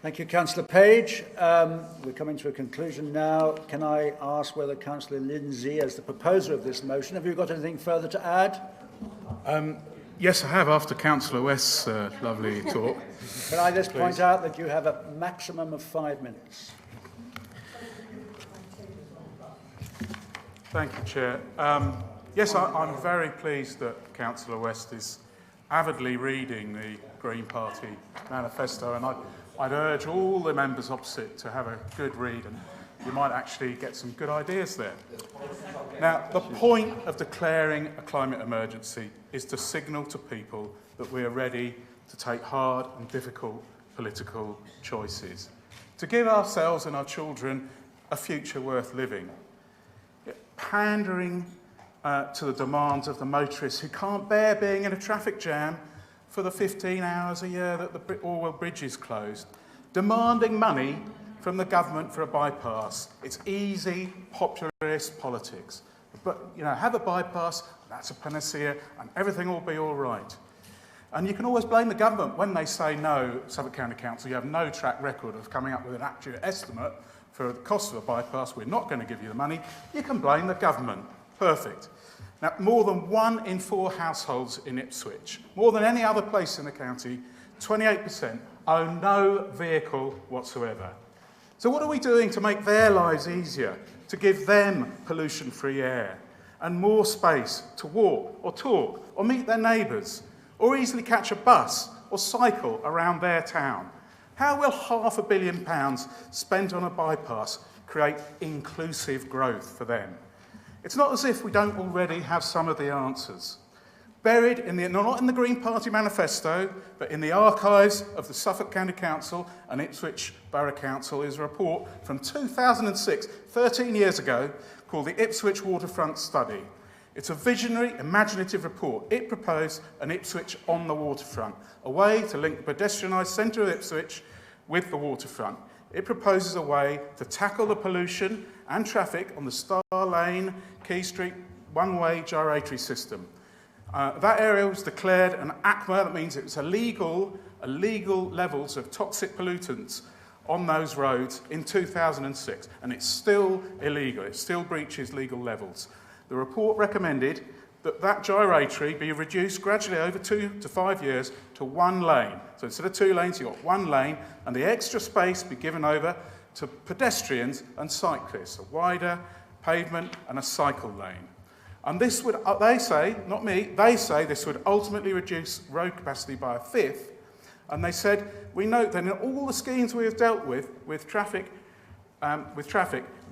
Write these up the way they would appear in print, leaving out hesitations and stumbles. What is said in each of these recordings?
Thank you, Councillor Page. We're coming to a conclusion now. Can I ask whether Councillor Lindsay, as the proposer of this motion, have you got anything further to add? Yes, I have, after Councillor West's lovely talk. Can I just point out that you have a maximum of 5 minutes? Thank you, Chair. Yes, I'm very pleased that Councillor West is avidly reading the Green Party manifesto, and I'd urge all the members opposite to have a good read, and you might actually get some good ideas there. Now, the point of declaring a climate emergency is to signal to people that we are ready to take hard and difficult political choices, to give ourselves and our children a future worth living. Pandering to the demands of the motorists who can't bear being in a traffic jam for the 15 hours a year that the Orwell Bridge is closed, demanding money from the government for a bypass. It's easy, populist politics. But, have a bypass, that's a panacea, and everything will be all right. And you can always blame the government when they say no. Suffolk County Council, you have no track record of coming up with an accurate estimate for the cost of a bypass. We're not going to give you the money. You can blame the government. Perfect. Now, more than 1 in 4 households in Ipswich, more than any other place in the county, 28% own no vehicle whatsoever. So what are we doing to make their lives easier, to give them pollution-free air and more space to walk or talk or meet their neighbours or easily catch a bus or cycle around their town? How will £500 million spent on a bypass create inclusive growth for them? It's not as if we don't already have some of the answers. Buried not in the Green Party manifesto, but in the archives of the Suffolk County Council and Ipswich Borough Council is a report from 2006, 13 years ago, called the Ipswich Waterfront Study. It's a visionary, imaginative report. It proposed an Ipswich on the waterfront, a way to link the pedestrianised centre of Ipswich with the waterfront. It proposes a way to tackle the pollution and traffic on the Star Lane, Key Street, one-way gyratory system. That area was declared an ACMA, that means it was illegal levels of toxic pollutants on those roads in 2006, and it's still illegal, it still breaches legal levels. The report recommended that gyratory be reduced gradually over 2 to 5 years to 1 lane. So instead of 2 lanes, you've got 1 lane, and the extra space be given over to pedestrians and cyclists, a wider pavement and a cycle lane. And this would, they say, not me, they say this would ultimately reduce road capacity by 1/5. And they said, we note that in all the schemes we have dealt with traffic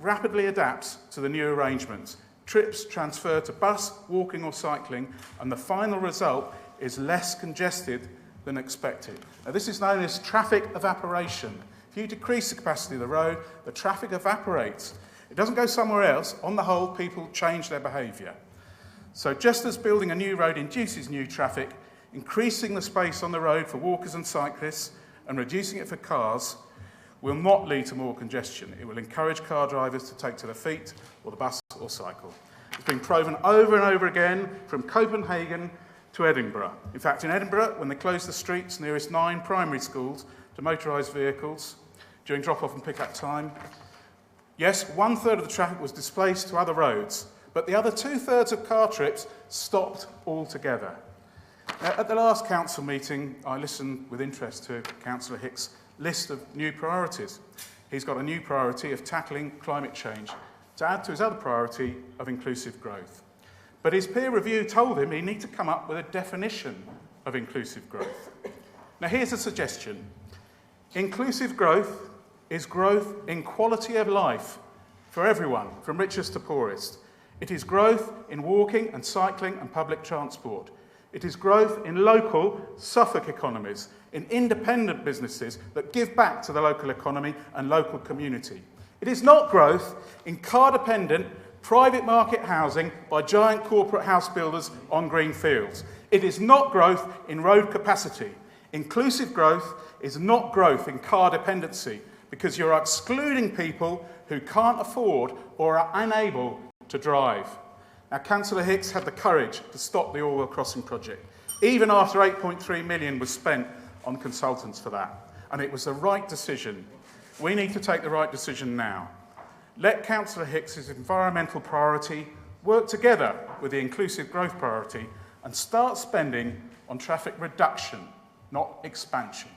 rapidly adapts to the new arrangements. Trips transfer to bus, walking or cycling, and the final result is less congested than expected. Now, this is known as traffic evaporation. If you decrease the capacity of the road, the traffic evaporates. It doesn't go somewhere else. On the whole, people change their behaviour. So just as building a new road induces new traffic, increasing the space on the road for walkers and cyclists and reducing it for cars will not lead to more congestion. It will encourage car drivers to take to their feet or the bus or cycle. It's been proven over and over again from Copenhagen to Edinburgh. In fact, in Edinburgh, when they closed the streets nearest 9 primary schools to motorised vehicles during drop-off and pick-up time, yes, 1/3 of the traffic was displaced to other roads, but the other 2/3 of car trips stopped altogether. Now, at the last council meeting, I listened with interest to Councillor Hick's list of new priorities. He's got a new priority of tackling climate change to add to his other priority of inclusive growth. But his peer review told him he needed to come up with a definition of inclusive growth. Now, here's a suggestion. Inclusive growth is growth in quality of life for everyone, from richest to poorest. It is growth in walking and cycling and public transport. It is growth in local Suffolk economies, in independent businesses that give back to the local economy and local community. It is not growth in car-dependent, private market housing by giant corporate house builders on green fields. It is not growth in road capacity. Inclusive growth is not growth in car dependency, because you're excluding people who can't afford or are unable to drive. Now, Councillor Hicks had the courage to stop the Orwell Crossing project, even after 8.3 million was spent on consultants for that. and it was the right decision. We need to take the right decision now. Let Councillor Hicks's environmental priority work together with the inclusive growth priority and start spending on traffic reduction, not expansion.